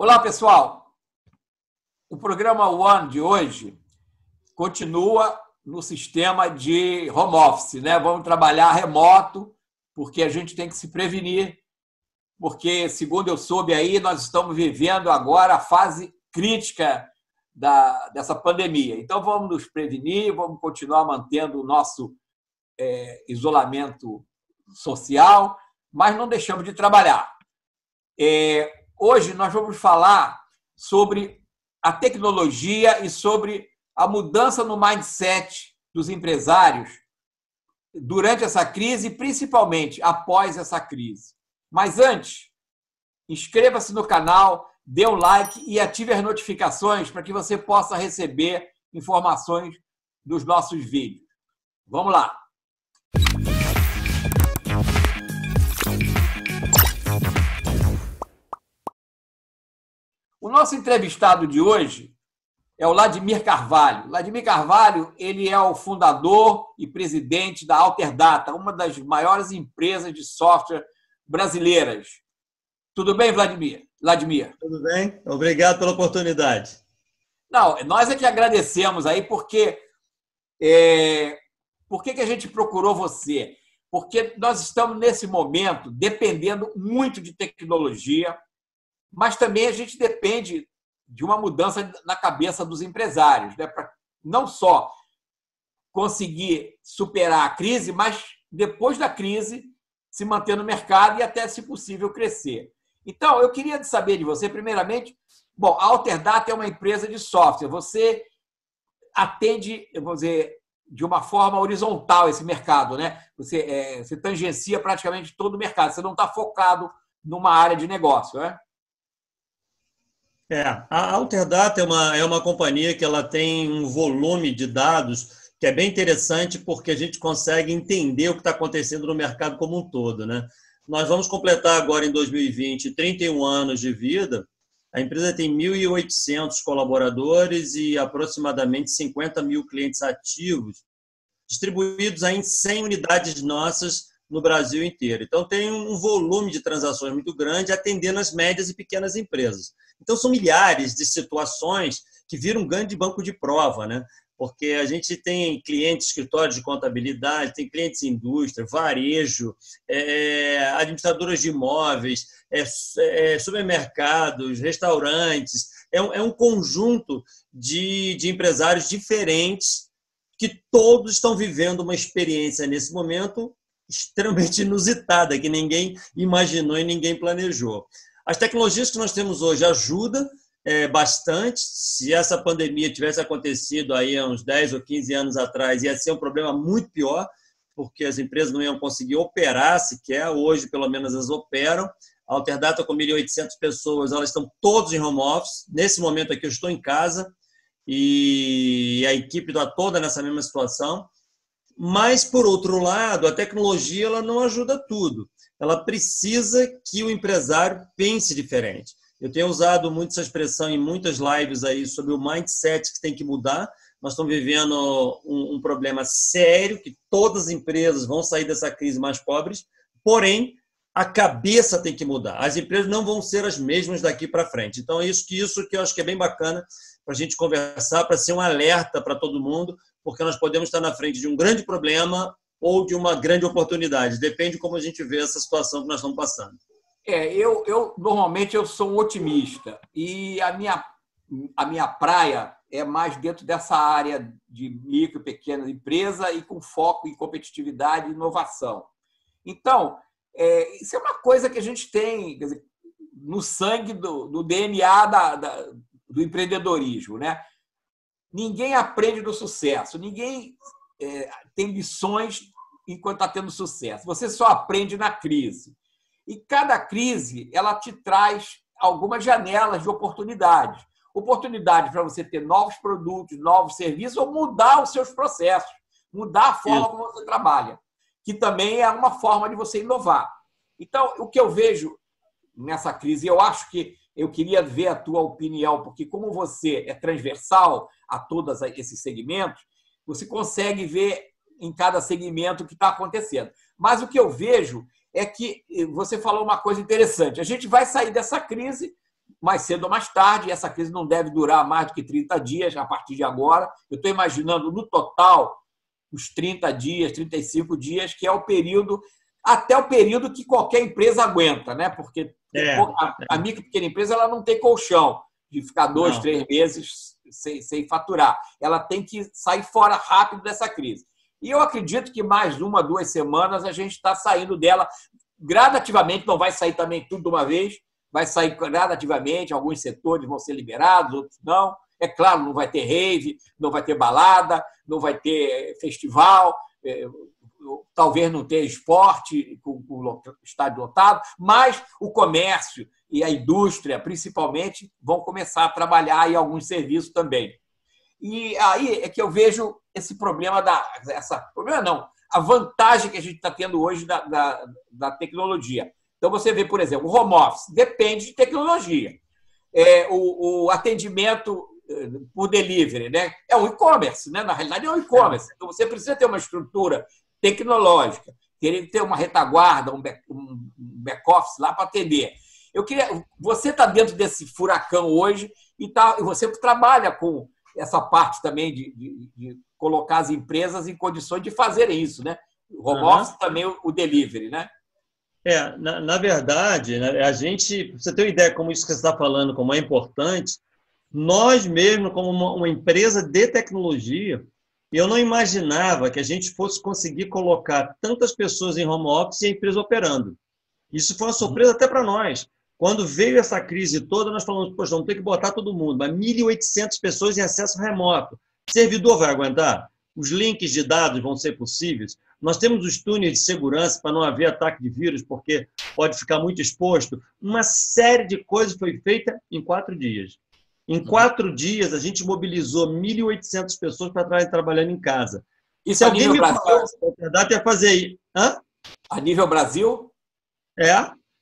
Olá, pessoal! O programa One de hoje continua no sistema de home office, né? Vamos trabalhar remoto, porque a gente tem que se prevenir, porque, segundo eu soube aí, nós estamos vivendo agora a fase crítica dessa pandemia. Então, vamos nos prevenir, vamos continuar mantendo o nosso isolamento social, mas não deixamos de trabalhar. Hoje nós vamos falar sobre a tecnologia e sobre a mudança no mindset dos empresários durante essa crise e principalmente após essa crise. Mas antes, inscreva-se no canal, dê um like e ative as notificações para que você possa receber informações dos nossos vídeos. Vamos lá! O nosso entrevistado de hoje é o Vladimir Carvalho. Vladimir Carvalho, ele é o fundador e presidente da Alterdata, uma das maiores empresas de software brasileiras. Tudo bem, Vladimir? Tudo bem? Obrigado pela oportunidade. Não, nós é que agradecemos aí, porque por que a gente procurou você? Porque nós estamos, nesse momento, dependendo muito de tecnologia, mas também a gente depende de uma mudança na cabeça dos empresários, né? Para não só conseguir superar a crise, mas depois da crise se manter no mercado e até, se possível, crescer. Então, eu queria saber de você, primeiramente, bom, a Alterdata é uma empresa de software, você atende, vamos dizer, de uma forma horizontal esse mercado, né? Você tangencia praticamente todo o mercado, você não está focado numa área de negócio, né? A Alterdata é uma companhia que ela tem um volume de dados que é bem interessante porque a gente consegue entender o que está acontecendo no mercado como um todo, né? Nós vamos completar agora, em 2020, 31 anos de vida. A empresa tem 1.800 colaboradores e aproximadamente 50 mil clientes ativos, distribuídos em 100 unidades nossas no Brasil inteiro. Então, tem um volume de transações muito grande atendendo as médias e pequenas empresas. Então, são milhares de situações que viram um grande banco de prova, né? Porque a gente tem clientes, escritórios de contabilidade, tem clientes em indústria, varejo, administradoras de imóveis, supermercados, restaurantes. É um conjunto de empresários diferentes que todos estão vivendo uma experiência nesse momento extremamente inusitada, que ninguém imaginou e ninguém planejou. As tecnologias que nós temos hoje ajudam bastante. Se essa pandemia tivesse acontecido aí há uns 10 ou 15 anos atrás, ia ser um problema muito pior, porque as empresas não iam conseguir operar sequer. Hoje, pelo menos, elas operam. A Alterdata, com 1.800 pessoas, elas estão todos em home office. Nesse momento aqui, eu estou em casa e a equipe está toda nessa mesma situação. Mas, por outro lado, a tecnologia ela não ajuda tudo. Ela precisa que o empresário pense diferente. Eu tenho usado muito essa expressão em muitas lives aí sobre o mindset que tem que mudar. Nós estamos vivendo um problema sério, que todas as empresas vão sair dessa crise mais pobres, porém, a cabeça tem que mudar. As empresas não vão ser as mesmas daqui para frente. Então, é isso que eu acho que é bem bacana para a gente conversar, para ser um alerta para todo mundo, porque nós podemos estar na frente de um grande problema ou de uma grande oportunidade. Depende de como a gente vê essa situação que nós estamos passando. Normalmente eu sou um otimista e a minha praia é mais dentro dessa área de micro e pequena empresa e com foco em competitividade e inovação. Então, isso é uma coisa que a gente tem, quer dizer, no sangue do DNA do empreendedorismo, né? Ninguém aprende do sucesso, ninguém tem lições enquanto está tendo sucesso. Você só aprende na crise. E cada crise ela te traz algumas janelas de oportunidade. Oportunidade para você ter novos produtos, novos serviços ou mudar os seus processos, mudar a forma como você trabalha, que também é uma forma de você inovar. Então, o que eu vejo nessa crise, eu acho que eu queria ver a tua opinião, porque como você é transversal a todos esses segmentos, você consegue ver em cada segmento o que está acontecendo. Mas o que eu vejo é que você falou uma coisa interessante. A gente vai sair dessa crise mais cedo ou mais tarde. Essa crise não deve durar mais do que 30 dias a partir de agora. Eu estou imaginando, no total, os 30 dias, 35 dias, que é o período, até o período que qualquer empresa aguenta, né? Porque a micro e pequena empresa ela não tem colchão de ficar 2, 3 meses sem faturar. Ela tem que sair fora rápido dessa crise. E eu acredito que mais 1, 2 semanas a gente está saindo dela gradativamente, não vai sair também tudo de uma vez, vai sair gradativamente, alguns setores vão ser liberados, outros não. É claro, não vai ter rave, não vai ter balada, não vai ter festival, talvez não tenha esporte com o estádio lotado, mas o comércio e a indústria, principalmente, vão começar a trabalhar e alguns serviços também. E aí é que eu vejo esse problema problema não, a vantagem que a gente está tendo hoje da tecnologia. Então, você vê, por exemplo, o home office depende de tecnologia. O atendimento por delivery, né? É um e-commerce, né? Na realidade, é um e-commerce. Então, você precisa ter uma estrutura tecnológica, teria que ter uma retaguarda, um back-office lá para atender. Você está dentro desse furacão hoje e você trabalha com essa parte também de colocar as empresas em condições de fazerem isso, né? O home office também, o delivery, né? Na verdade, né, a gente, você tem uma ideia como isso que você está falando, como é importante, nós mesmo, como uma empresa de tecnologia, eu não imaginava que a gente fosse conseguir colocar tantas pessoas em home office e a empresa operando. Isso foi uma surpresa até para nós. Quando veio essa crise toda, nós falamos, poxa, vamos ter que botar todo mundo, mas 1.800 pessoas em acesso remoto. O servidor vai aguentar? Os links de dados vão ser possíveis? Nós temos os túneis de segurança para não haver ataque de vírus, porque pode ficar muito exposto. Uma série de coisas foi feita em 4 dias. Em 4 dias, a gente mobilizou 1.800 pessoas para estarem trabalhando em casa. E se alguém me falasse que a Alterdata ia fazer isso? A nível Brasil?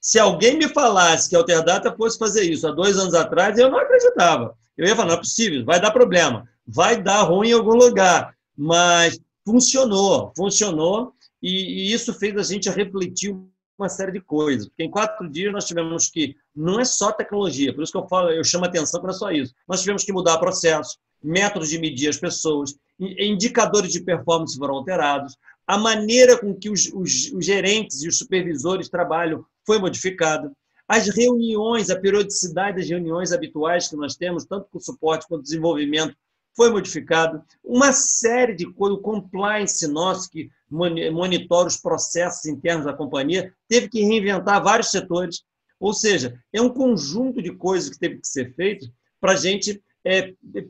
Se alguém me falasse que a Alterdata fosse fazer isso há 2 anos atrás, eu não acreditava. Eu ia falar, não é possível, vai dar problema, vai dar ruim em algum lugar. Mas funcionou, e isso fez a gente refletir uma série de coisas. Porque em 4 dias nós tivemos que, não é só tecnologia, por isso que eu chamo a atenção para só isso. Nós tivemos que mudar processos, métodos de medir as pessoas, indicadores de performance foram alterados, a maneira com que os gerentes e os supervisores trabalham foi modificada, as reuniões, a periodicidade das reuniões habituais que nós temos, tanto com o suporte quanto o desenvolvimento, foi modificado. Uma série de coisas, o compliance nosso, que monitora os processos internos da companhia, teve que reinventar vários setores. Ou seja, é um conjunto de coisas que teve que ser feito para a gente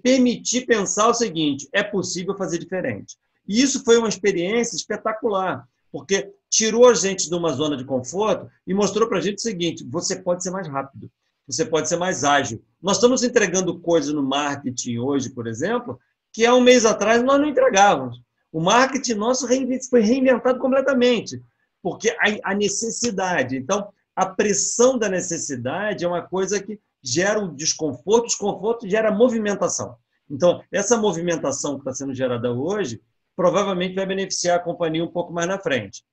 permitir pensar o seguinte, é possível fazer diferente. E isso foi uma experiência espetacular, porque tirou a gente de uma zona de conforto e mostrou para a gente o seguinte, você pode ser mais rápido, você pode ser mais ágil. Nós estamos entregando coisas no marketing hoje, por exemplo, que há um mês atrás nós não entregávamos. O marketing nosso foi reinventado completamente, porque a necessidade. Então, a pressão da necessidade é uma coisa que gera o desconforto gera movimentação. Então, essa movimentação que está sendo gerada hoje, provavelmente vai beneficiar a companhia um pouco mais na frente.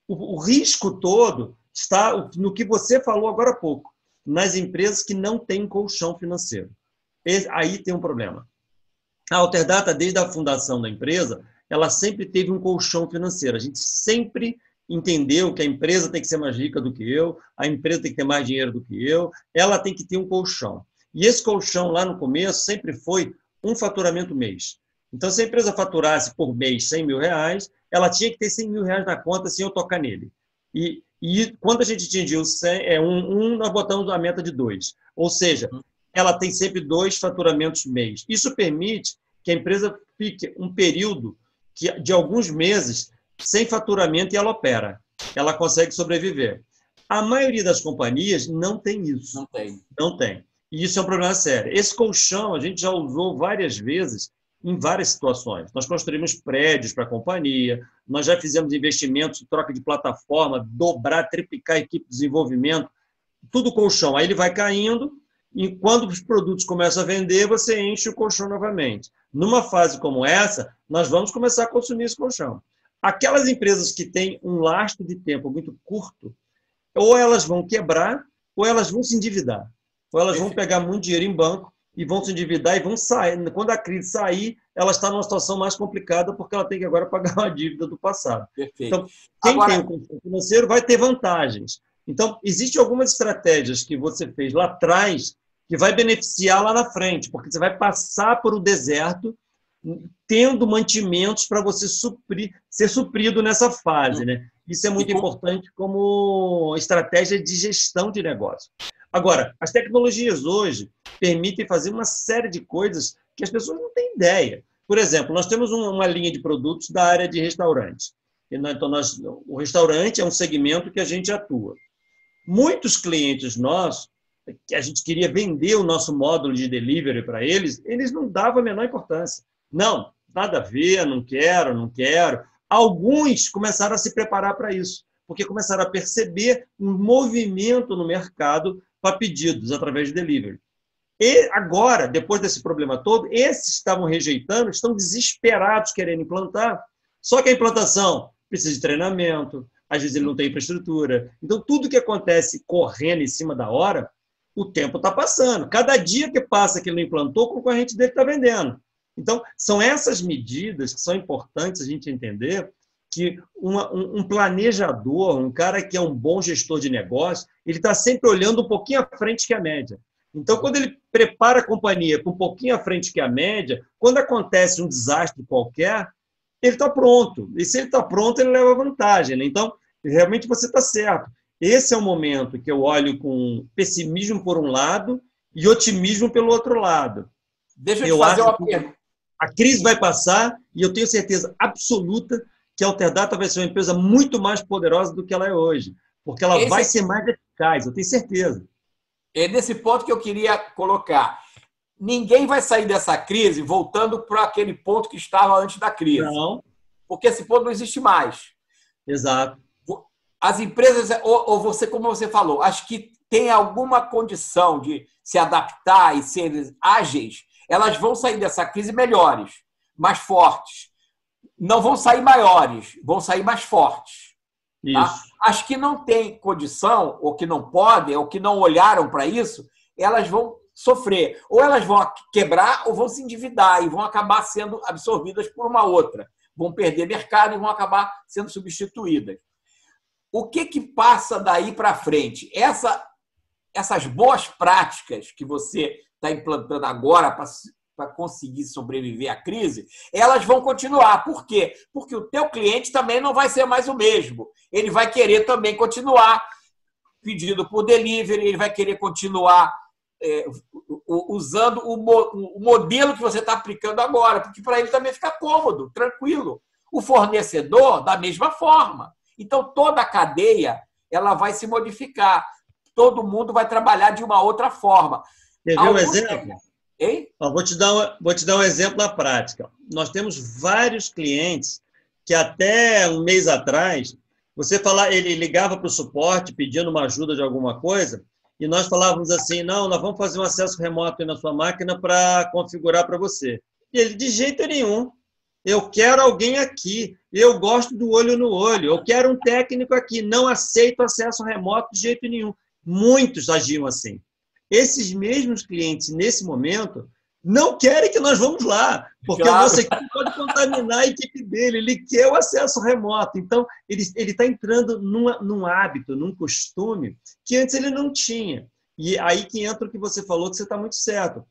O risco todo está no que você falou agora há pouco, nas empresas que não têm colchão financeiro. Aí tem um problema. A Alterdata, desde a fundação da empresa, ela sempre teve um colchão financeiro. A gente sempre entendeu que a empresa tem que ser mais rica do que eu, a empresa tem que ter mais dinheiro do que eu, ela tem que ter um colchão. E esse colchão, lá no começo, sempre foi um faturamento mês. Então, se a empresa faturasse por mês 100 mil reais, ela tinha que ter 100 mil reais na conta sem eu tocar nele. E quando a gente atingiu 100, nós botamos a meta de 2. Ou seja, ela tem sempre 2 faturamentos mês. Isso permite que a empresa fique um período de alguns meses sem faturamento e ela opera. Ela consegue sobreviver. A maioria das companhias não tem isso. Não tem. E isso é um problema sério. Esse colchão a gente já usou várias vezes em várias situações. Nós construímos prédios para a companhia, nós já fizemos investimentos, troca de plataforma, dobrar, triplicar a equipe de desenvolvimento, tudo colchão. Aí ele vai caindo e quando os produtos começam a vender, você enche o colchão novamente. Numa fase como essa, nós vamos começar a consumir esse colchão. Aquelas empresas que têm um lastro de tempo muito curto, ou elas vão quebrar, ou elas vão se endividar. ou elas vão pegar muito dinheiro em banco e vão se endividar e vão sair. Quando a crise sair, ela está numa situação mais complicada porque ela tem que agora pagar uma dívida do passado. Perfeito. Então, quem tem o controle financeiro vai ter vantagens. Então, existem algumas estratégias que você fez lá atrás que vai beneficiar lá na frente, porque você vai passar por um deserto tendo mantimentos para você ser suprido nessa fase, né? Isso é muito importante como estratégia de gestão de negócio. Agora, as tecnologias hoje permitem fazer uma série de coisas que as pessoas não têm ideia. Por exemplo, nós temos uma linha de produtos da área de restaurantes. Então, o restaurante é um segmento que a gente atua. Muitos clientes nossos, que a gente queria vender o nosso módulo de delivery para eles, eles não davam a menor importância. Não, nada a ver, não quero, não quero. Alguns começaram a se preparar para isso, porque começaram a perceber um movimento no mercado para pedidos através de delivery. E agora, depois desse problema todo, esses estavam rejeitando, estão desesperados querendo implantar, só que a implantação precisa de treinamento, às vezes ele não tem infraestrutura. Então, tudo que acontece correndo em cima da hora, o tempo está passando. Cada dia que passa que ele não implantou, o concorrente dele está vendendo. Então, são essas medidas que são importantes a gente entender que um planejador, um cara que é um bom gestor de negócio, ele está sempre olhando um pouquinho à frente que a média. Então, quando ele prepara a companhia com um pouquinho à frente que a média, quando acontece um desastre qualquer, ele está pronto. E se ele está pronto, ele leva vantagem, né? Então, realmente você está certo. Esse é o momento que eu olho com pessimismo por um lado e otimismo pelo outro lado. Deixa eu te fazer uma pergunta. A crise vai passar e eu tenho certeza absoluta que a Alterdata vai ser uma empresa muito mais poderosa do que ela é hoje, porque ela vai ser mais eficaz, eu tenho certeza. É nesse ponto que eu queria colocar. Ninguém vai sair dessa crise voltando para aquele ponto que estava antes da crise. Não. Porque esse ponto não existe mais. Exato. As empresas, ou você, como você falou, acho que tem alguma condição de se adaptar e ser ágeis, elas vão sair dessa crise melhores, mais fortes. Não vão sair maiores, vão sair mais fortes. Tá? Isso. As que não têm condição, ou que não podem, ou que não olharam para isso, elas vão sofrer. Ou elas vão quebrar ou vão se endividar e vão acabar sendo absorvidas por uma outra. Vão perder mercado e vão acabar sendo substituídas. O que passa daí para frente? Essas boas práticas que você está implantando agora para conseguir sobreviver à crise, elas vão continuar. Por quê? Porque o teu cliente também não vai ser mais o mesmo. Ele vai querer também continuar pedindo por delivery, ele vai querer continuar usando o modelo que você está aplicando agora, porque para ele também fica cômodo, tranquilo. O fornecedor, da mesma forma. Então, toda a cadeia ela vai se modificar. Todo mundo vai trabalhar de uma outra forma. Quer ver um exemplo? Hein? Vou te dar um exemplo na prática. Nós temos vários clientes que até um mês atrás, ele ligava para o suporte pedindo uma ajuda de alguma coisa, e nós falávamos assim, não, nós vamos fazer um acesso remoto aí na sua máquina para configurar para você. E ele, de jeito nenhum. Eu quero alguém aqui. Eu gosto do olho no olho. Eu quero um técnico aqui. Não aceito acesso remoto de jeito nenhum. Muitos agiam assim. Esses mesmos clientes, nesse momento, não querem que nós vamos lá, porque a nossa equipe pode contaminar a equipe dele. Ele quer o acesso remoto. Então, ele está entrando num hábito, num costume que antes ele não tinha. E aí que entra o que você falou, que você está muito certo.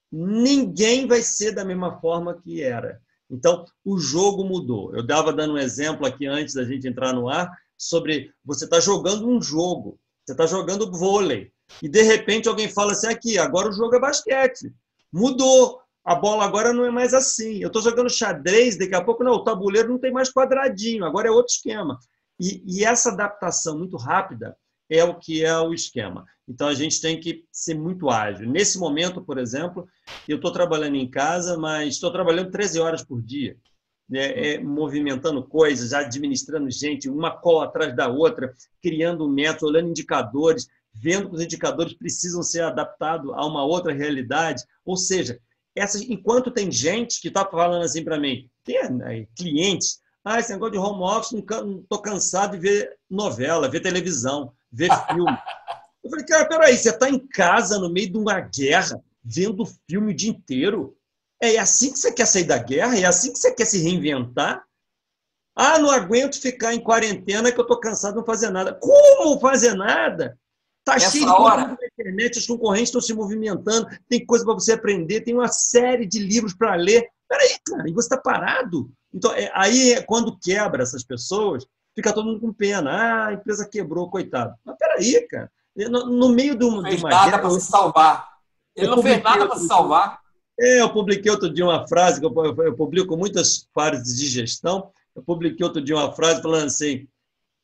Ninguém vai ser da mesma forma que era. Então, o jogo mudou. Eu estava dando um exemplo aqui antes da gente entrar no ar sobre você está jogando um jogo, você está jogando vôlei, e de repente alguém fala assim, aqui, agora o jogo é basquete. Mudou. A bola agora não é mais assim. Eu estou jogando xadrez, daqui a pouco não, o tabuleiro não tem mais quadradinho, agora é outro esquema. E essa adaptação muito rápida é o que é o esquema. Então, a gente tem que ser muito ágil. Nesse momento, por exemplo, eu estou trabalhando em casa, mas estou trabalhando 13 horas por dia, movimentando coisas, administrando gente, uma call atrás da outra, criando métodos, olhando indicadores, vendo que os indicadores precisam ser adaptados a uma outra realidade. Ou seja, enquanto tem gente que está falando assim para mim, tem clientes, esse negócio de home office, não estou cansado de ver novela, ver televisão, ver filme. Eu falei, cara, peraí, você está em casa, no meio de uma guerra, vendo filme o dia inteiro? É assim que você quer sair da guerra? É assim que você quer se reinventar? Ah, não aguento ficar em quarentena que eu estou cansado de não fazer nada. Como fazer nada? Está cheio Essa de conteúdo hora, na internet, os concorrentes estão se movimentando, tem coisa para você aprender, tem uma série de livros para ler. Peraí, cara, e você está parado? Então, aí, quando quebra essas pessoas, fica todo mundo com pena. Ah, a empresa quebrou, coitado. Mas peraí, cara. No meio não de fez uma nada guerra, para se salvar. Ele eu não fez publiquei nada para se salvar. eu publiquei outro dia uma frase, que eu publico muitas frases de gestão, eu publiquei outro dia uma frase falando assim,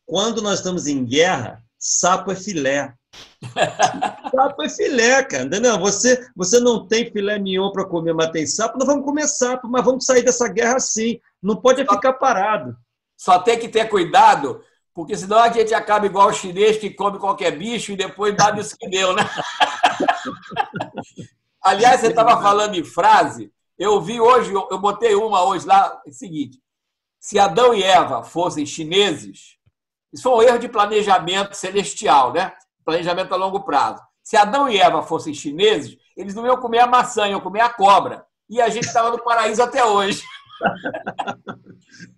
quando nós estamos em guerra, sapo é filé. Sapo é filé, cara, entendeu? Você não tem filé mignon para comer, mas tem sapo, nós vamos comer sapo, mas vamos sair dessa guerra assim. Não pode Só, ficar parado. só tem que ter cuidado, porque senão a gente acaba igual o chinês que come qualquer bicho e depois dá nisso que deu, né? Aliás, você estava falando em frase. Eu vi hoje, eu botei uma hoje lá, é o seguinte: se Adão e Eva fossem chineses, isso foi um erro de planejamento celestial, né? Planejamento a longo prazo. Se Adão e Eva fossem chineses, eles não iam comer a maçã, iam comer a cobra. E a gente estava no paraíso até hoje.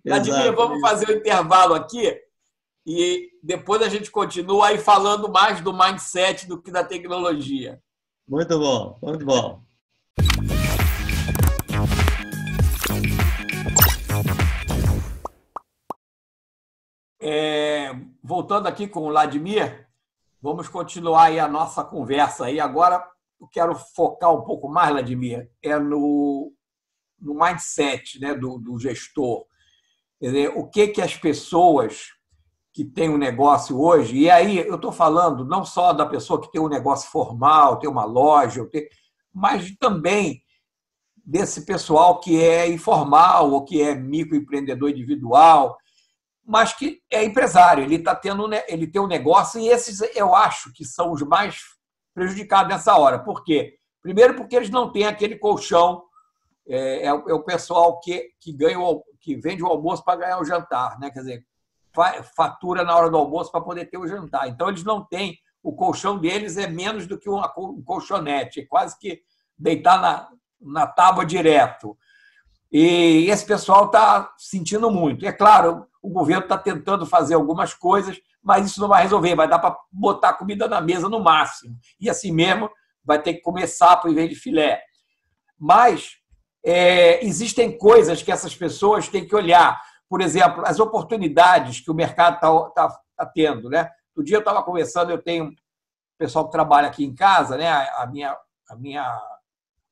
Vladimir, Exato. vamos fazer o intervalo aqui e depois a gente continua aí falando mais do mindset do que da tecnologia. Muito bom, muito bom. Voltando aqui com o Vladimir, vamos continuar aí a nossa conversa aí. Agora eu quero focar um pouco mais, Vladimir, no mindset, né, do gestor. Quer dizer, o que as pessoas que têm um negócio hoje, e aí eu estou falando não só da pessoa que tem um negócio formal, tem uma loja, mas também desse pessoal que é informal ou que é microempreendedor individual, mas que é empresário, ele tem um negócio e esses eu acho que são os mais prejudicados nessa hora. Por quê? Primeiro porque eles não têm aquele colchão, é o pessoal que vende o almoço para ganhar o jantar, né? Quer dizer, fatura na hora do almoço para poder ter o jantar. Então eles não têm, o colchão deles é menos do que um colchonete, é quase que deitar na tábua direto. E esse pessoal está sentindo muito. É claro, o governo está tentando fazer algumas coisas, mas isso não vai resolver. Vai dar para botar comida na mesa no máximo. E assim mesmo vai ter que comer sapo em vez de filé. Mas existem coisas que essas pessoas têm que olhar. Por exemplo, as oportunidades que o mercado está tendo. Né? No dia eu estava conversando, eu tenho um pessoal que trabalha aqui em casa, né? a minha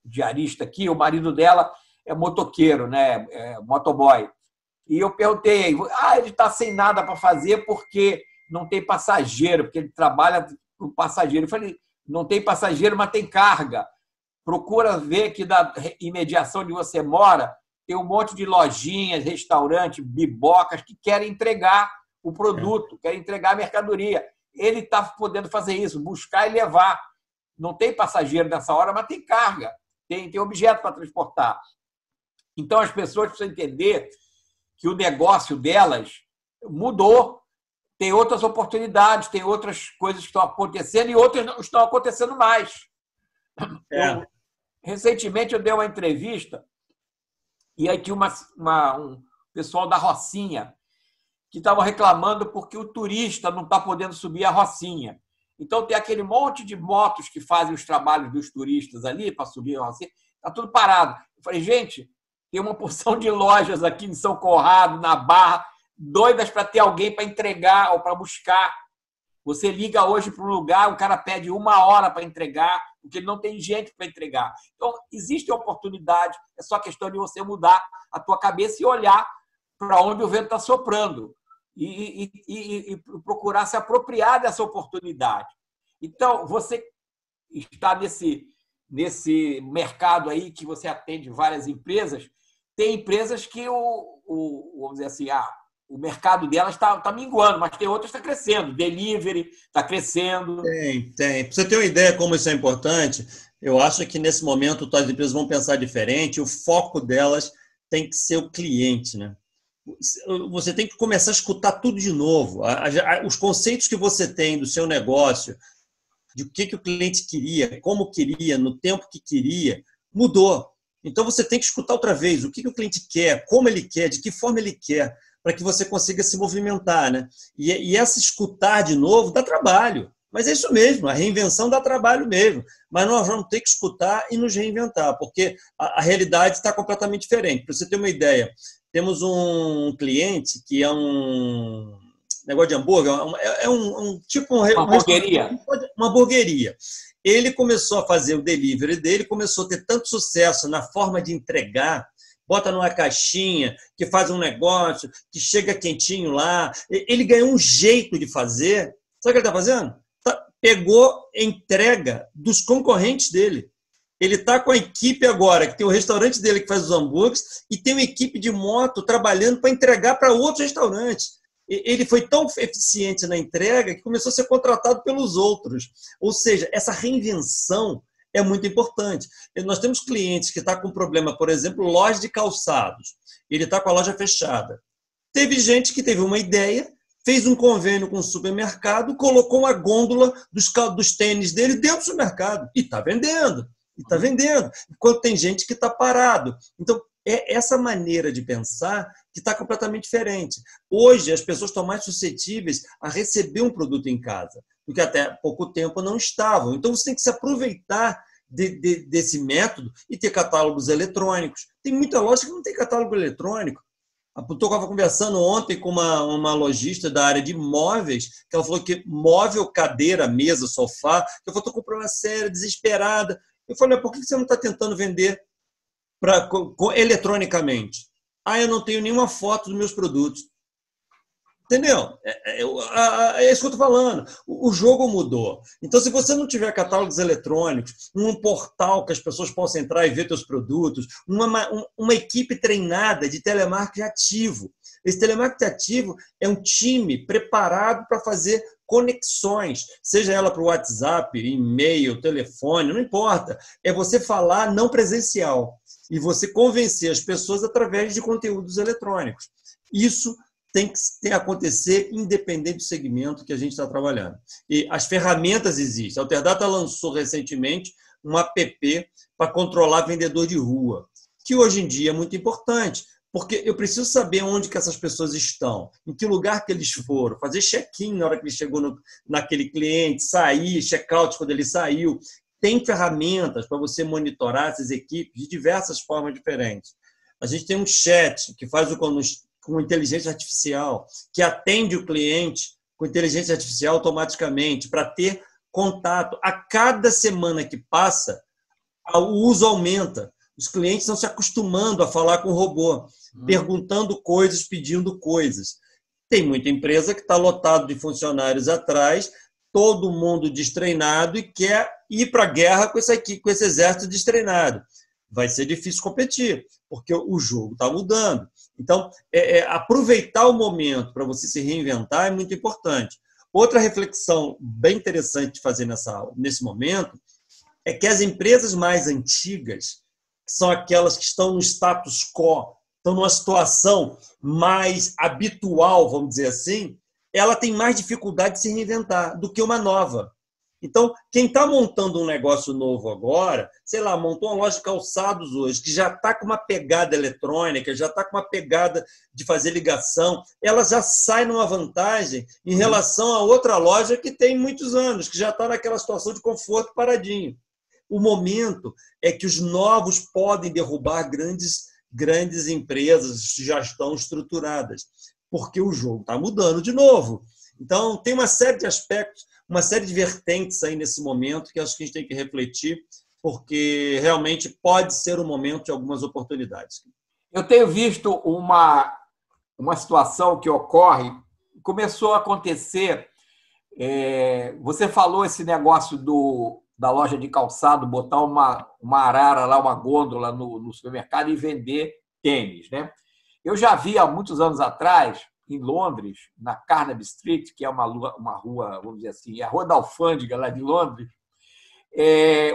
diarista aqui, o marido dela é motoqueiro, né? Motoboy. E eu perguntei, ele está sem nada para fazer porque não tem passageiro, porque ele trabalha com passageiro. Eu falei, não tem passageiro, mas tem carga. Procura ver que da imediação onde você mora tem um monte de lojinhas, restaurantes, bibocas que querem entregar o produto, querem entregar a mercadoria. Ele está podendo fazer isso, buscar e levar. Não tem passageiro nessa hora, mas tem carga, tem objeto para transportar. Então, as pessoas precisam entender que o negócio delas mudou, tem outras oportunidades, tem outras coisas que estão acontecendo e outras não estão acontecendo mais. Recentemente, eu dei uma entrevista e aí tinha um pessoal da Rocinha que estava reclamando porque o turista não está podendo subir a Rocinha. Então, tem aquele monte de motos que fazem os trabalhos dos turistas ali para subir a Rocinha, está tudo parado. Eu falei, gente, tem uma porção de lojas aqui em São Conrado, na Barra, doidas para ter alguém para entregar ou para buscar. Você liga hoje para um lugar, o cara pede 1 hora para entregar, porque ele não tem gente para entregar. Então, existe oportunidade, é só questão de você mudar a tua cabeça e olhar para onde o vento está soprando e procurar se apropriar dessa oportunidade. Então, você está nesse mercado aí que você atende várias empresas, tem empresas que vamos dizer assim, o mercado delas está minguando, mas tem outras que está crescendo. Delivery está crescendo. Tem. Para você ter uma ideia como isso é importante, eu acho que nesse momento as empresas vão pensar diferente, o foco delas tem que ser o cliente, né? Você tem que começar a escutar tudo de novo. Os conceitos que você tem do seu negócio, de o que o cliente queria, como queria, no tempo que queria, mudou. Então, você tem que escutar outra vez o que o cliente quer, como ele quer, de que forma ele quer, para que você consiga se movimentar, né? E essa escutar de novo dá trabalho. Mas é isso mesmo, a reinvenção dá trabalho mesmo. Mas nós vamos ter que escutar e nos reinventar, porque a realidade está completamente diferente. Para você ter uma ideia, temos um cliente que é um negócio de hambúrguer, tipo um hamburgueria. uma hamburgueria. Ele começou a fazer o delivery dele, começou a ter tanto sucesso na forma de entregar, bota numa caixinha, que faz um negócio, que chega quentinho lá. Ele ganhou um jeito de fazer. Sabe o que ele está fazendo? Pegou entrega dos concorrentes dele. Ele está com a equipe agora, que tem o restaurante dele que faz os hambúrgueres, e tem uma equipe de moto trabalhando para entregar para outros restaurantes. Ele foi tão eficiente na entrega que começou a ser contratado pelos outros. Ou seja, essa reinvenção é muito importante. Nós temos clientes que estão com problema, por exemplo, loja de calçados. Ele está com a loja fechada. Teve gente que teve uma ideia, fez um convênio com o supermercado, colocou uma gôndola dos tênis dele dentro do supermercado. E está vendendo. Enquanto tem gente que está parado. Então, é essa maneira de pensar que está completamente diferente. Hoje, as pessoas estão mais suscetíveis a receber um produto em casa, do que até pouco tempo não estavam. Então, você tem que se aproveitar desse método e ter catálogos eletrônicos. Tem muita loja que não tem catálogo eletrônico. Eu estava conversando ontem com uma lojista da área de móveis, que ela falou que móvel, cadeira, mesa, sofá, eu falei, estou com um problema sério, desesperada. Eu falei, por que você não está tentando vender eletronicamente? Eu não tenho nenhuma foto dos meus produtos. Entendeu? É isso que eu estou falando. O jogo mudou. Então, se você não tiver catálogos eletrônicos, um portal que as pessoas possam entrar e ver seus produtos, uma equipe treinada de telemarketing ativo. Esse telemarketing ativo é um time preparado para fazer conexões, seja ela para o WhatsApp, e-mail, telefone, não importa. É você falar não presencial e você convencer as pessoas através de conteúdos eletrônicos. Isso tem que acontecer independente do segmento que a gente está trabalhando. E as ferramentas existem. A Alterdata lançou recentemente um app para controlar vendedor de rua, que hoje em dia é muito importante, porque eu preciso saber onde que essas pessoas estão, em que lugar que eles foram, fazer check-in na hora que ele chegou naquele cliente, sair, check-out quando ele saiu. Tem ferramentas para você monitorar essas equipes de diversas formas diferentes. A gente tem um chat que faz com inteligência artificial, que atende o cliente com inteligência artificial automaticamente, para ter contato. A cada semana que passa, o uso aumenta. Os clientes estão se acostumando a falar com o robô, perguntando coisas, pedindo coisas. Tem muita empresa que está lotado de funcionários atrás, todo mundo destreinado e quer ir para a guerra com esse exército destreinado. Vai ser difícil competir, porque o jogo está mudando. Então, aproveitar o momento para você se reinventar é muito importante. Outra reflexão bem interessante de fazer nesse momento é que as empresas mais antigas, que são aquelas que estão no status quo, estão numa situação mais habitual, vamos dizer assim, ela tem mais dificuldade de se reinventar do que uma nova. Então, quem está montando um negócio novo agora, sei lá, montou uma loja de calçados hoje, que já está com uma pegada eletrônica, já está com uma pegada de fazer ligação, ela já sai numa vantagem em relação a outra loja que tem muitos anos, que já está naquela situação de conforto paradinho. O momento é que os novos podem derrubar grandes empresas que já estão estruturadas, porque o jogo está mudando de novo. Então, tem uma série de aspectos, uma série de vertentes aí nesse momento que acho que a gente tem que refletir, porque realmente pode ser um momento de algumas oportunidades. Eu tenho visto uma situação que ocorre, começou a acontecer, você falou esse negócio da loja de calçado, botar uma arara lá, uma gôndola no supermercado e vender tênis, né? Eu já vi há muitos anos atrás, em Londres, na Carnaby Street, que é uma rua, vamos dizer assim, a Rua da Alfândega, lá de Londres,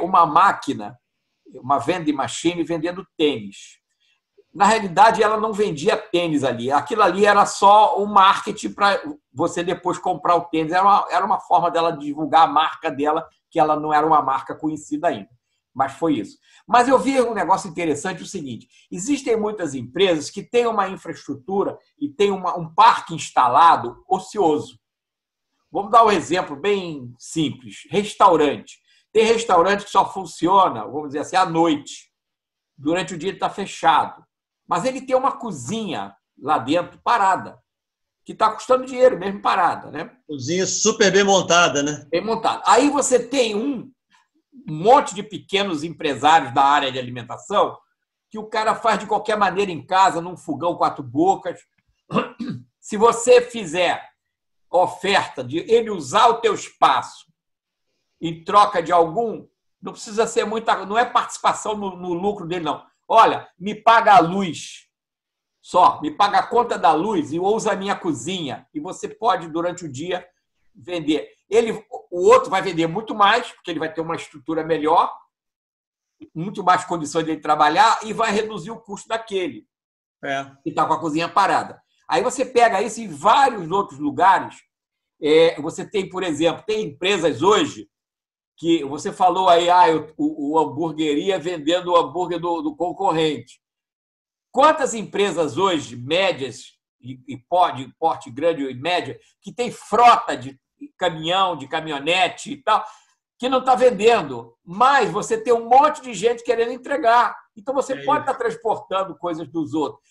uma máquina, uma vending machine vendendo tênis. na realidade, ela não vendia tênis ali. Aquilo ali era só um marketing para você depois comprar o tênis. Era uma forma dela divulgar a marca dela, que ela não era uma marca conhecida ainda. Mas foi isso. Mas eu vi um negócio interessante, o seguinte: existem muitas empresas que têm uma infraestrutura e têm um parque instalado ocioso. Vamos dar um exemplo bem simples. Restaurante. Tem restaurante que só funciona, vamos dizer assim, à noite. Durante o dia ele está fechado. Mas ele tem uma cozinha lá dentro parada, que está custando dinheiro mesmo parada, né? Cozinha super bem montada, né? Bem montada. Aí você tem um monte de pequenos empresários da área de alimentação que o cara faz de qualquer maneira em casa, num fogão 4 bocas. Se você fizer oferta de ele usar o teu espaço em troca de algum, não precisa ser muita, não é participação no lucro dele, não. Olha, me paga a luz só, me paga a conta da luz e usa a minha cozinha. E você pode, durante o dia, vender. O outro vai vender muito mais, porque ele vai ter uma estrutura melhor, muito mais condições de ele trabalhar e vai reduzir o custo daquele que está com a cozinha parada. Aí você pega isso em vários outros lugares. Você tem, por exemplo, tem empresas hoje que você falou aí, o hamburgueria vendendo o hambúrguer do concorrente. Quantas empresas hoje, médias e porte grande e média, que tem frota de caminhão, de caminhonete e tal, que não está vendendo, mas você tem um monte de gente querendo entregar. Então você pode estar transportando coisas dos outros.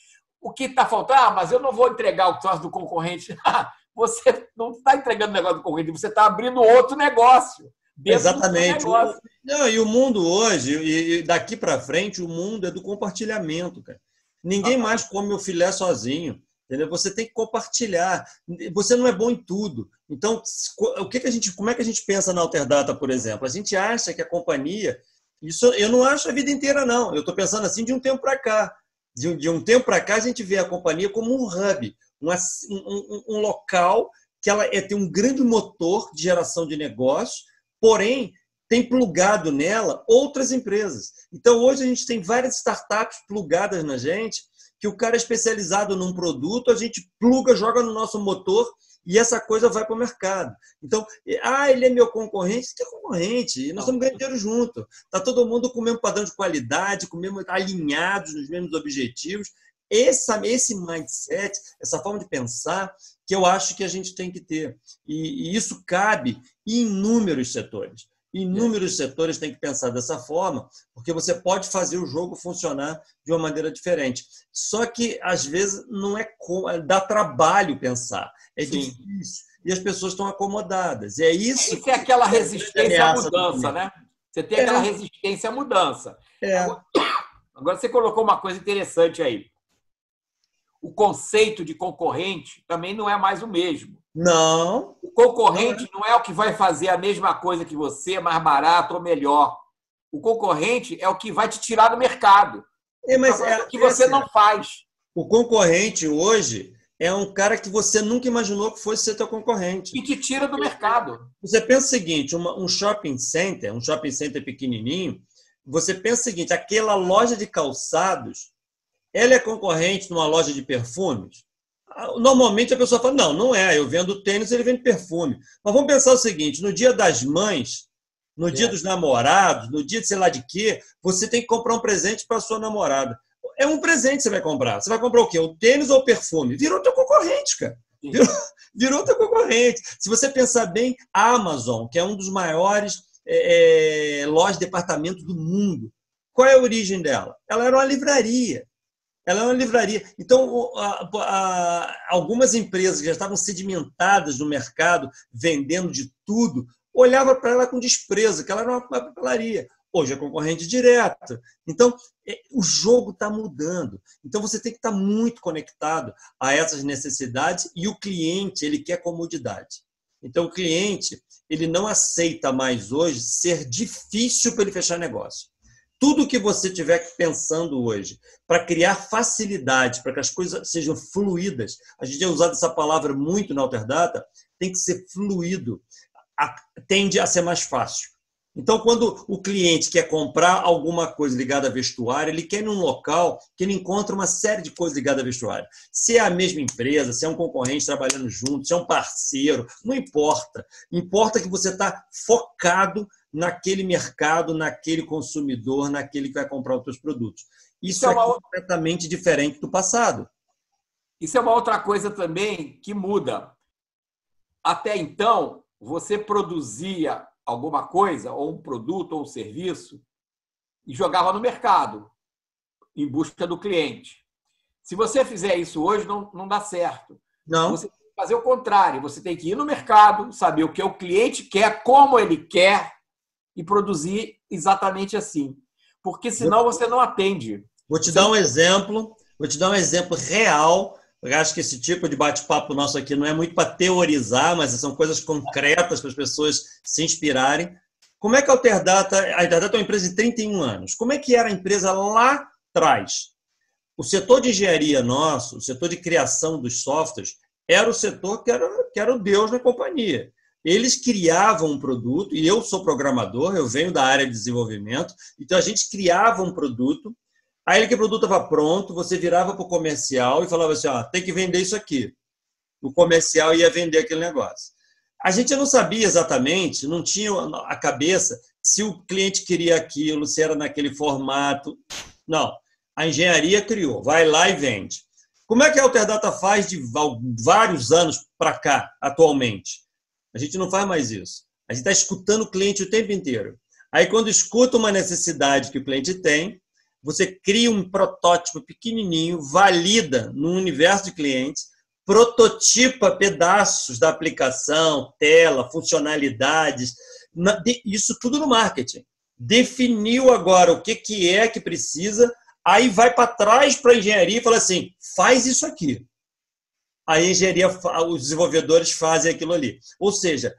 O que está faltando? Mas eu não vou entregar o troço do concorrente. Você não está entregando o negócio do concorrente, você está abrindo outro negócio. Exatamente. Não, e o mundo hoje, e daqui para frente, o mundo é do compartilhamento, cara. Ninguém mais come o filé sozinho. Entendeu? Você tem que compartilhar. Você não é bom em tudo. Então, como é que a gente pensa na Alterdata, por exemplo? A gente acha que a companhia... Isso eu não acho a vida inteira, não. Eu estou pensando assim de um tempo para cá. De um tempo para cá, a gente vê a companhia como um hub, um local que ela tem um grande motor de geração de negócios, porém, tem plugado nela outras empresas. Então, hoje a gente tem várias startups plugadas na gente, que o cara é especializado num produto, a gente pluga, joga no nosso motor e essa coisa vai para o mercado. Então, ele é meu concorrente, você é concorrente, nós estamos ganhando dinheiro junto. Está todo mundo com o mesmo padrão de qualidade, alinhados nos mesmos objetivos. Esse mindset, essa forma de pensar, que eu acho que a gente tem que ter. E isso cabe em inúmeros setores. Inúmeros setores têm que pensar dessa forma, porque você pode fazer o jogo funcionar de uma maneira diferente. Só que, às vezes, não dá trabalho pensar. É difícil. E as pessoas estão acomodadas. E é isso. Isso é aquela resistência à mudança, né? Você tem aquela resistência à mudança. Agora, você colocou uma coisa interessante aí. O conceito de concorrente também não é mais o mesmo. Não. O concorrente não é o que vai fazer a mesma coisa que você, mais barato ou melhor. O concorrente é o que vai te tirar do mercado. Mas o que você não faz. O concorrente hoje é um cara que você nunca imaginou que fosse ser teu concorrente. E te tira do mercado. Você pensa o seguinte, um shopping center pequenininho, você pensa o seguinte, aquela loja de calçados, ela é concorrente numa loja de perfumes? Normalmente a pessoa fala, não é, eu vendo tênis, ele vende perfume. Mas vamos pensar o seguinte, no dia das mães, no dia dos namorados, no dia de sei lá de quê, você tem que comprar um presente para sua namorada. É um presente que você vai comprar. Você vai comprar o quê? O tênis ou o perfume? Virou teu concorrente, cara. Virou teu concorrente. Se você pensar bem, a Amazon, que é um dos maiores lojas de departamento do mundo, qual é a origem dela? Ela era uma livraria. Então, algumas empresas que já estavam sedimentadas no mercado, vendendo de tudo, olhavam para ela com desprezo, que ela era uma papelaria. Hoje é concorrente direto. Então, o jogo está mudando. Então, você tem que estar muito conectado a essas necessidades e o cliente, ele quer comodidade. Então, o cliente, ele não aceita mais hoje ser difícil para ele fechar negócio. Tudo que você estiver pensando hoje para criar facilidade, para que as coisas sejam fluídas, a gente tem usado essa palavra muito na Alterdata, tem que ser fluido, tende a ser mais fácil. Então, quando o cliente quer comprar alguma coisa ligada a vestuário, ele quer ir num local que ele encontra uma série de coisas ligadas a vestuário. Se é a mesma empresa, se é um concorrente trabalhando junto, se é um parceiro, não importa. Importa que você está focado naquele mercado, naquele consumidor, naquele que vai comprar os seus produtos. Isso é completamente diferente do passado. Isso é uma outra coisa também que muda. Até então, você produzia alguma coisa, ou um produto, ou um serviço, e jogava no mercado, em busca do cliente. Se você fizer isso hoje, não dá certo. Não. Você tem que fazer o contrário. Você tem que ir no mercado, saber o que o cliente quer, como ele quer, e produzir exatamente assim. Porque senão você não atende. Vou te dar um exemplo real. Eu acho que esse tipo de bate-papo nosso aqui não é muito para teorizar, mas são coisas concretas para as pessoas se inspirarem. Como é que a Alterdata é uma empresa de 31 anos. Como é que era a empresa lá atrás? O setor de engenharia nosso, o setor de criação dos softwares, era o setor que era o Deus na companhia. Eles criavam um produto, e eu sou programador, eu venho da área de desenvolvimento, então a gente criava um produto. Aí aquele produto estava pronto, você virava para o comercial e falava assim, tem que vender isso aqui. O comercial ia vender aquele negócio. A gente não sabia exatamente, não tinha a cabeça se o cliente queria aquilo, se era naquele formato. Não, a engenharia criou, vai lá e vende. Como é que a Alterdata faz de vários anos para cá, atualmente? A gente não faz mais isso. A gente está escutando o cliente o tempo inteiro. Aí, quando escuta uma necessidade que o cliente tem, você cria um protótipo pequenininho, valida no universo de clientes, prototipa pedaços da aplicação, tela, funcionalidades, isso tudo no marketing. Definiu agora o que é que precisa, aí vai para trás para a engenharia e fala assim, faz isso aqui. A engenharia, os desenvolvedores fazem aquilo ali. Ou seja,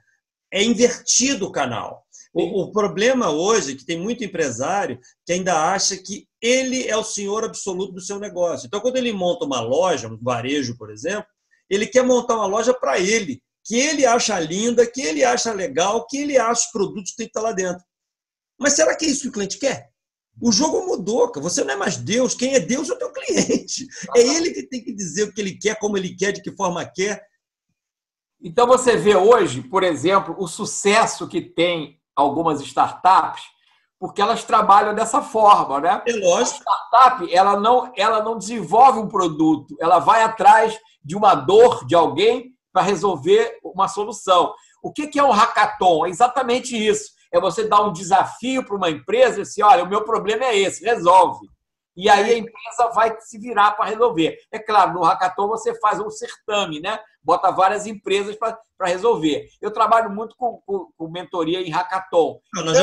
é invertido o canal. O problema hoje é que tem muito empresário que ainda acha que ele é o senhor absoluto do seu negócio. Então, quando ele monta uma loja, um varejo, por exemplo, ele quer montar uma loja para ele, que ele acha linda, que ele acha legal, que ele acha os produtos que tem que estar lá dentro. Mas será que é isso que o cliente quer? O jogo mudou, cara. Você não é mais Deus. Quem é Deus é o teu cliente. É ele que tem que dizer o que ele quer, como ele quer, de que forma quer. Então, você vê hoje, por exemplo, o sucesso que tem algumas startups, porque elas trabalham dessa forma, né? É lógico. A startup, ela não desenvolve um produto, ela vai atrás de uma dor de alguém para resolver uma solução. O que é um hackathon? É exatamente isso. É você dar um desafio para uma empresa e dizer, olha, o meu problema é esse, resolve. E aí a empresa vai se virar para resolver. É claro, no hackathon você faz um certame, né? Bota várias empresas para resolver. Eu trabalho muito com mentoria em hackathon. Nós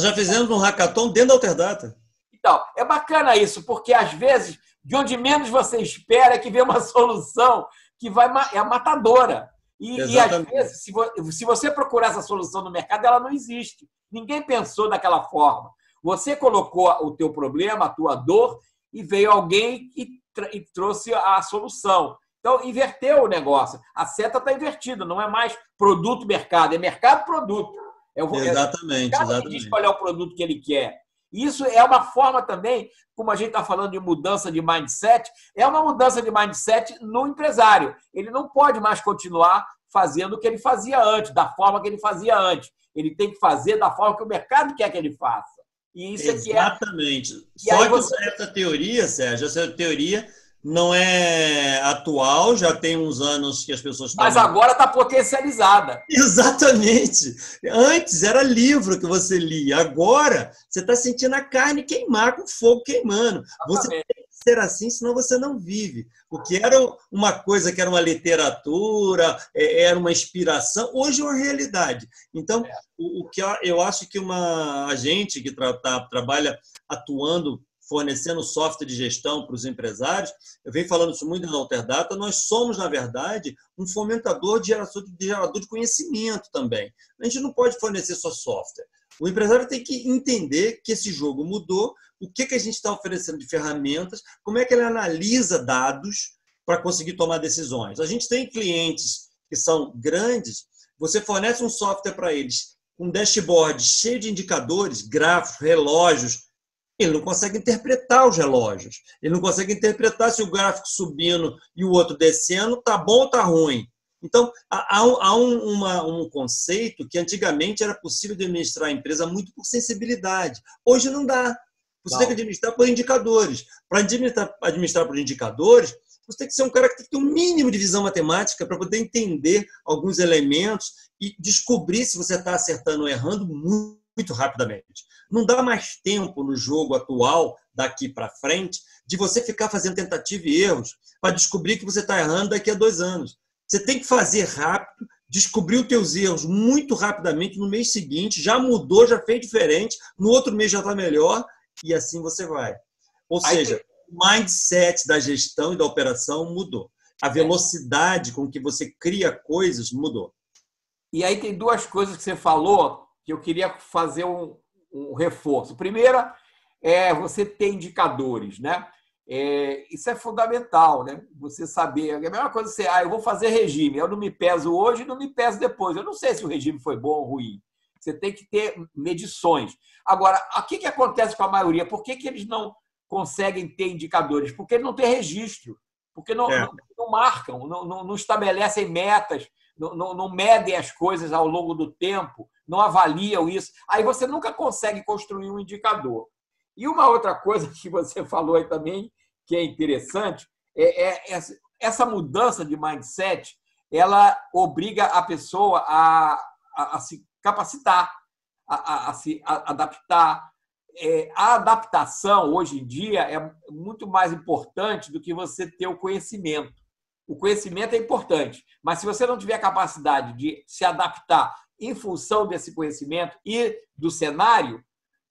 já fizemos um hackathon dentro da Alterdata. Então, é bacana isso, porque às vezes, de onde menos você espera é que vem uma solução que é matadora. E às vezes, se você procurar essa solução no mercado, ela não existe. Ninguém pensou daquela forma. Você colocou o teu problema, a tua dor, e veio alguém e trouxe a solução. Então, inverteu o negócio. A seta está invertida, não é mais produto-mercado, é mercado-produto. Exatamente. Que diz qual é o produto que ele quer. Isso é uma forma também, como a gente está falando de mudança de mindset, é uma mudança de mindset no empresário. Ele não pode mais continuar fazendo o que ele fazia antes, da forma que ele fazia antes. Ele tem que fazer da forma que o mercado quer que ele faça. E isso exatamente. Só que essa teoria, Sérgio, essa teoria não é atual, já tem uns anos que as pessoas estão... Mas agora está potencializada. Exatamente. Antes era livro que você lia. Agora você está sentindo a carne queimar com fogo queimando. Você tem que ser assim, senão você não vive. O que era uma coisa que era uma literatura, era uma inspiração, hoje é uma realidade. Então, o que eu acho que uma agente que trabalha atuando, fornecendo software de gestão para os empresários, eu venho falando isso muito na Alterdata, nós somos, na verdade, um fomentador de gerador de conhecimento também. A gente não pode fornecer só software. O empresário tem que entender que esse jogo mudou, o que a gente está oferecendo de ferramentas, como é que ele analisa dados para conseguir tomar decisões. A gente tem clientes que são grandes, você fornece um software para eles um dashboard cheio de indicadores, gráficos, relógios, ele não consegue interpretar os relógios. Ele não consegue interpretar se o gráfico subindo e o outro descendo está bom ou está ruim. Então, há um conceito que antigamente era possível administrar a empresa muito por sensibilidade. Hoje não dá. Você tem que administrar por indicadores. Para administrar por indicadores, você tem que ser um cara que tem que ter um mínimo de visão matemática para poder entender alguns elementos e descobrir se você está acertando ou errando muito rapidamente. Não dá mais tempo no jogo atual, daqui para frente, de você ficar fazendo tentativa e erros para descobrir que você está errando daqui a 2 anos. Você tem que fazer rápido, descobrir os teus erros muito rapidamente no mês seguinte, já mudou, já fez diferente, no outro mês já está melhor, e assim você vai. Ou seja, o mindset da gestão e da operação mudou. A velocidade com que você cria coisas mudou. E aí tem 2 coisas que você falou que eu queria fazer um reforço. Primeira é você ter indicadores, né? Isso é fundamental, né? Você saber. É a mesma coisa que você, eu vou fazer regime, eu não me peso hoje, não me peso depois. Eu não sei se o regime foi bom ou ruim. Você tem que ter medições. Agora, o que acontece com a maioria? Por que eles não conseguem ter indicadores? Porque não tem registro, porque não marcam, não estabelecem metas, não medem as coisas ao longo do tempo, não avaliam isso. Aí você nunca consegue construir um indicador. E uma outra coisa que você falou aí também, que é interessante, essa mudança de mindset, ela obriga a pessoa a se capacitar, a se adaptar. A adaptação, hoje em dia, é muito mais importante do que você ter o conhecimento. O conhecimento é importante, mas se você não tiver a capacidade de se adaptar em função desse conhecimento e do cenário,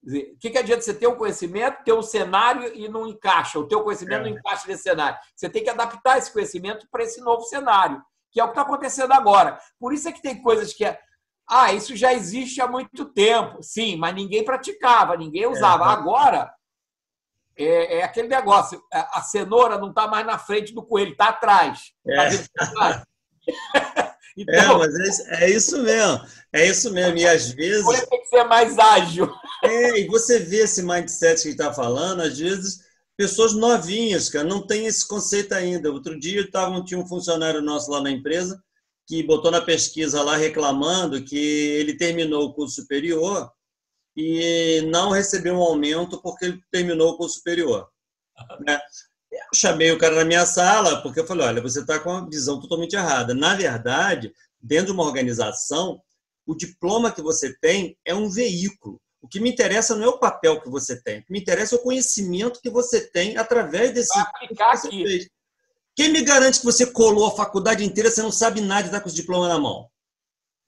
o que adianta você ter um conhecimento, ter um cenário e não encaixa? O teu conhecimento não encaixa nesse cenário. Você tem que adaptar esse conhecimento para esse novo cenário, que é o que está acontecendo agora. Por isso é que tem coisas que isso já existe há muito tempo. Sim, mas ninguém praticava, ninguém usava. Agora, é aquele negócio. A cenoura não está mais na frente do coelho, está atrás. Então, mas é isso mesmo. É isso mesmo. E às vezes... O coelho tem que ser mais ágil. E você vê esse mindset que a gente está falando, às vezes, pessoas novinhas, cara, não tem esse conceito ainda. Outro dia tinha um funcionário nosso lá na empresa que botou na pesquisa lá reclamando que ele terminou o curso superior e não recebeu um aumento porque ele terminou o curso superior. Né? Eu chamei o cara na minha sala porque eu falei, olha, você está com uma visão totalmente errada. Na verdade, dentro de uma organização, o diploma que você tem é um veículo. O que me interessa não é o papel que você tem. O que me interessa é o conhecimento que você tem através desse... aplicar aqui. Quem me garante que você colou a faculdade inteira, você não sabe nada e está com o diploma na mão?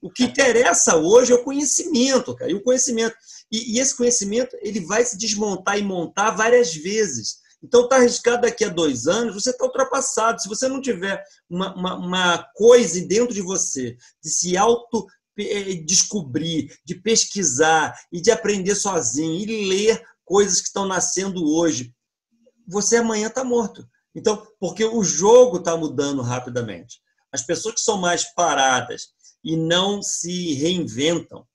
O que interessa hoje é o conhecimento, cara. E o conhecimento. E esse conhecimento ele vai se desmontar e montar várias vezes. Então, está arriscado daqui a 2 anos, você está ultrapassado. Se você não tiver uma coisa dentro de você, de se descobrir, de pesquisar e de aprender sozinho e ler coisas que estão nascendo hoje, você amanhã está morto. Então, porque o jogo está mudando rapidamente. As pessoas que são mais paradas e não se reinventam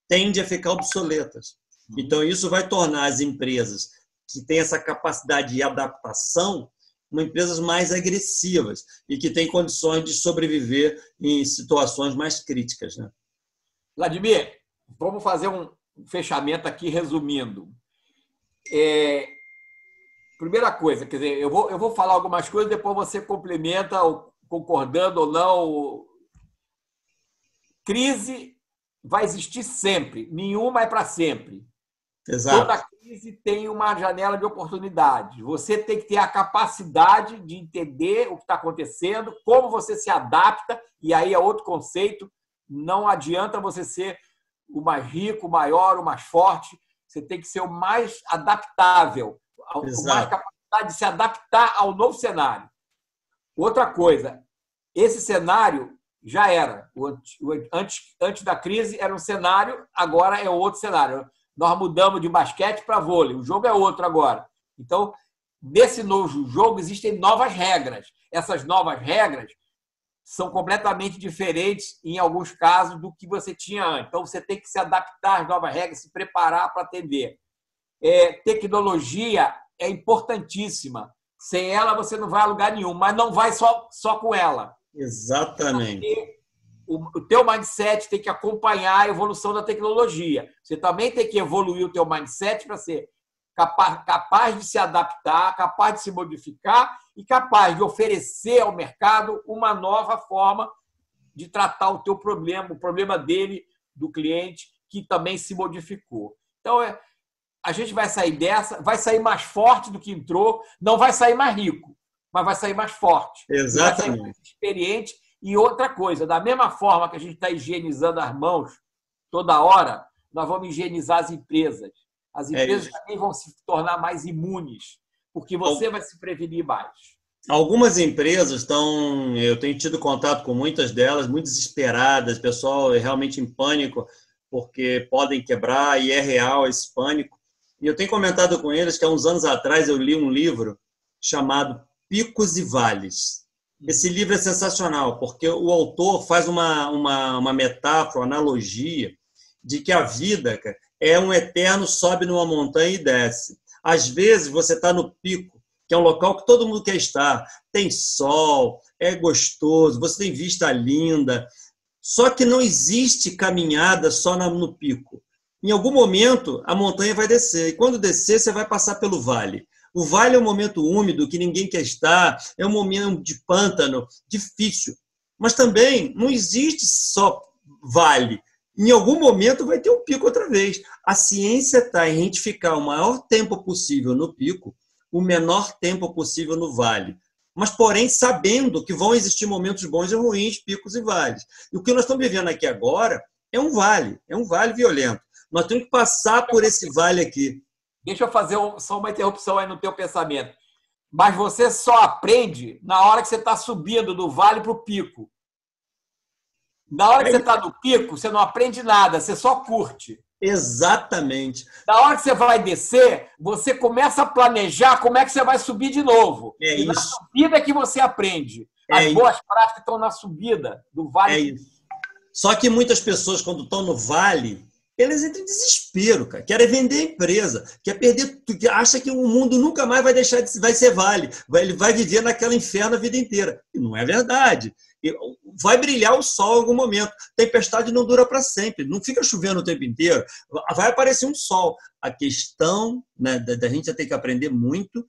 tendem a ficar obsoletas. Então, isso vai tornar as empresas que têm essa capacidade de adaptação empresas mais agressivas e que têm condições de sobreviver em situações mais críticas. Né? Vladimir, vamos fazer um fechamento aqui, resumindo. Primeira coisa, quer dizer, eu vou falar algumas coisas, depois você complementa, concordando ou não. Crise vai existir sempre, nenhuma é para sempre. Exato. Toda crise tem uma janela de oportunidade. Você tem que ter a capacidade de entender o que está acontecendo, como você se adapta, e aí é outro conceito. Não adianta você ser o mais rico, o maior, o mais forte. Você tem que ser o mais adaptável, com mais capacidade de se adaptar ao novo cenário. Outra coisa, esse cenário já era. Antes da crise era um cenário, agora é outro cenário. Nós mudamos de basquete para vôlei, o jogo é outro agora. Então, nesse novo jogo existem novas regras. Essas novas regras são completamente diferentes, em alguns casos, do que você tinha antes. Então, você tem que se adaptar às novas regras, se preparar para atender. Tecnologia é importantíssima. Sem ela, você não vai a lugar nenhum, mas não vai só com ela. Exatamente. O teu mindset tem que acompanhar a evolução da tecnologia. Você também tem que evoluir o teu mindset para ser capaz de se adaptar, capaz de se modificar e capaz de oferecer ao mercado uma nova forma de tratar o teu problema, o problema dele, do cliente, que também se modificou. Então, a gente vai sair dessa, vai sair mais forte do que entrou, não vai sair mais rico, mas vai sair mais forte. Exatamente. Vai sair mais experiente. E outra coisa, da mesma forma que a gente está higienizando as mãos toda hora, nós vamos higienizar as empresas. As empresas também vão se tornar mais imunes, porque você vai se prevenir mais. Algumas empresas eu tenho tido contato com muitas delas, muito desesperadas, pessoal é realmente em pânico, porque podem quebrar, e é real esse pânico. E eu tenho comentado com eles que há uns anos atrás eu li um livro chamado Picos e Vales. Esse livro é sensacional, porque o autor faz uma metáfora, uma analogia de que a vida, cara, é um eterno sobe numa montanha e desce. Às vezes você está no pico, que é um local que todo mundo quer estar. Tem sol, é gostoso, você tem vista linda. Só que não existe caminhada só no pico. Em algum momento, a montanha vai descer. E quando descer, você vai passar pelo vale. O vale é um momento úmido, que ninguém quer estar, é um momento de pântano, difícil. Mas também não existe só vale. Em algum momento vai ter um pico outra vez. A ciência está em identificar o maior tempo possível no pico, o menor tempo possível no vale. Mas, porém, sabendo que vão existir momentos bons e ruins, picos e vales. E o que nós estamos vivendo aqui agora é um vale violento. Nós temos que passar por esse vale aqui. Deixa eu fazer só uma interrupção aí no teu pensamento. Mas você só aprende na hora que você está subindo do vale para o pico. Na hora que você está no pico, você não aprende nada, você só curte. Exatamente. Na hora que você vai descer, você começa a planejar como é que você vai subir de novo. É e isso. Na subida é que você aprende. As boas práticas estão na subida do vale. É isso. Só que muitas pessoas, quando estão no vale, eles entram em desespero, cara. Querem vender a empresa, quer perder tudo, acha que o mundo nunca mais vai ser vale, ele vai viver naquela inferno a vida inteira. E não é verdade. Vai brilhar o sol em algum momento. Tempestade não dura para sempre, não fica chovendo o tempo inteiro. Vai aparecer um sol. A questão, né, da gente ter que aprender muito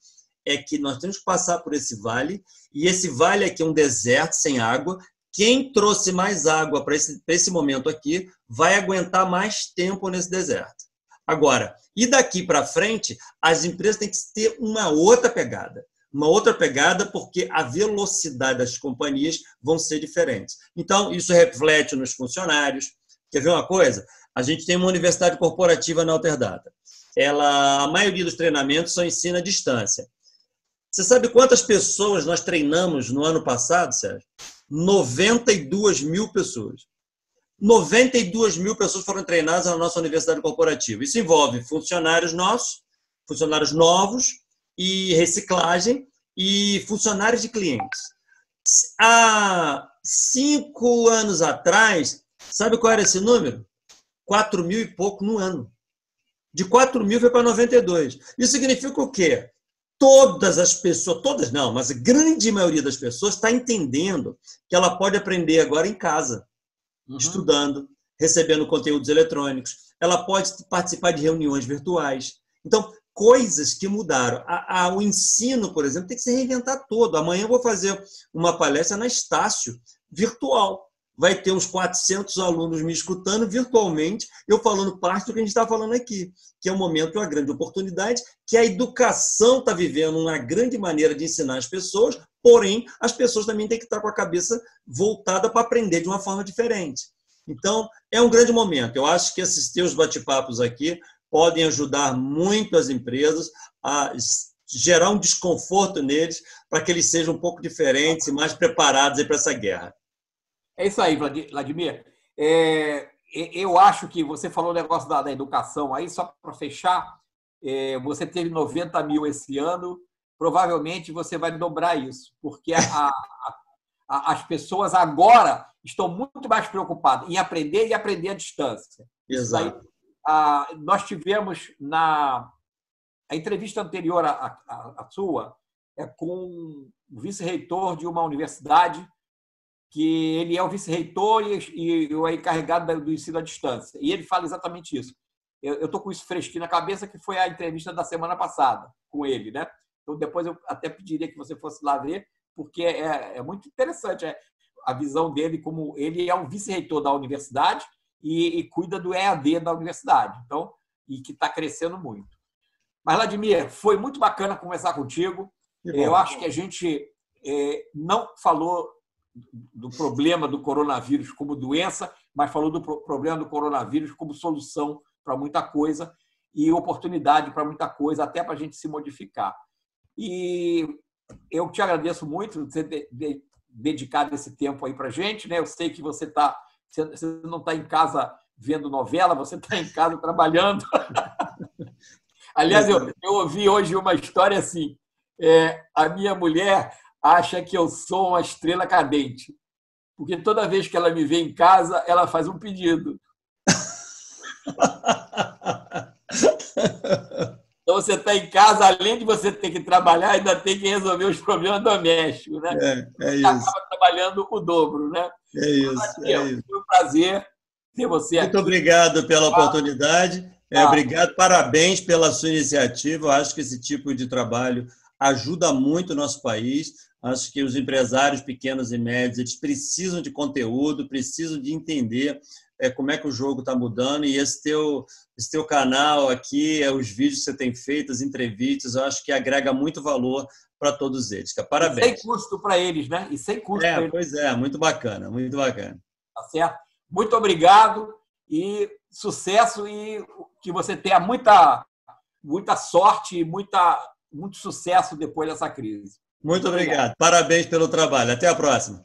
é que nós temos que passar por esse vale, e esse vale aqui é um deserto sem água. Quem trouxe mais água para esse momento aqui vai aguentar mais tempo nesse deserto. Agora, e daqui para frente, as empresas têm que ter uma outra pegada. Uma outra pegada, porque a velocidade das companhias vão ser diferentes. Então, isso reflete nos funcionários. Quer ver uma coisa? A gente tem uma universidade corporativa na Alterdata. A maioria dos treinamentos são ensino à distância. Você sabe quantas pessoas nós treinamos no ano passado, Sérgio? 92 mil pessoas. 92 mil pessoas foram treinadas na nossa universidade corporativa. Isso envolve funcionários nossos, funcionários novos, e reciclagem, e funcionários de clientes. Há 5 anos atrás, sabe qual era esse número? 4 mil e pouco no ano. De 4 mil foi para 92. Isso significa o quê? Todas as pessoas, todas não, mas a grande maioria das pessoas está entendendo que ela pode aprender agora em casa, estudando, recebendo conteúdos eletrônicos, ela pode participar de reuniões virtuais. Então, coisas que mudaram. O ensino, por exemplo, tem que se reinventar todo. Amanhã eu vou fazer uma palestra na Estácio, virtual. Vai ter uns 400 alunos me escutando virtualmente, eu falando parte do que a gente está falando aqui, que é um momento, uma grande oportunidade, que a educação está vivendo uma grande maneira de ensinar as pessoas, porém, as pessoas também têm que estar com a cabeça voltada para aprender de uma forma diferente. Então, é um grande momento. Eu acho que esses teus bate-papos aqui podem ajudar muito as empresas a gerar um desconforto neles para que eles sejam um pouco diferentes e mais preparados para essa guerra. É isso aí, Vladimir. Eu acho que você falou o negócio da educação aí, só para fechar, você teve 90 mil esse ano, provavelmente você vai dobrar isso, porque as pessoas agora estão muito mais preocupadas em aprender e aprender à distância. Exato. Nós tivemos a entrevista anterior à sua com o vice-reitor de uma universidade, que ele é o vice-reitor e o encarregado do ensino à distância. E ele fala exatamente isso. Eu estou com isso fresquinho na cabeça, que foi a entrevista da semana passada com ele, né? Então, depois eu até pediria que você fosse lá ver, porque é muito interessante a visão dele, como ele é um vice-reitor da universidade e cuida do EAD da universidade, então, e que está crescendo muito. Mas, Vladimir, foi muito bacana conversar contigo. Eu acho que a gente não falou do problema do coronavírus como doença, mas falou do problema do coronavírus como solução para muita coisa e oportunidade para muita coisa, até para a gente se modificar. E eu te agradeço muito por você ter dedicado esse tempo aí para a gente, né? Eu sei que você não está em casa vendo novela, você está em casa trabalhando. Aliás, eu ouvi hoje uma história assim, a minha mulher acha que eu sou uma estrela cadente, porque toda vez que ela me vê em casa, ela faz um pedido. Então, você está em casa, além de você ter que trabalhar, ainda tem que resolver os problemas domésticos, né? É você isso. acaba trabalhando o dobro, né? É isso. Foi um prazer ter você aqui. Muito obrigado pela oportunidade. Obrigado, parabéns pela sua iniciativa. Eu acho que esse tipo de trabalho ajuda muito o nosso país. Acho que os empresários pequenos e médios, eles precisam de conteúdo, precisam de entender como é que o jogo está mudando, e esse teu canal aqui, os vídeos que você tem feito, as entrevistas, eu acho que agrega muito valor para todos eles. Parabéns. E sem custo para eles, né? E sem custo para eles. Pois é, muito bacana, muito bacana. Tá certo? Muito obrigado e sucesso, e que você tenha muita sorte e muito sucesso depois dessa crise. Muito obrigado. Parabéns pelo trabalho. Até a próxima.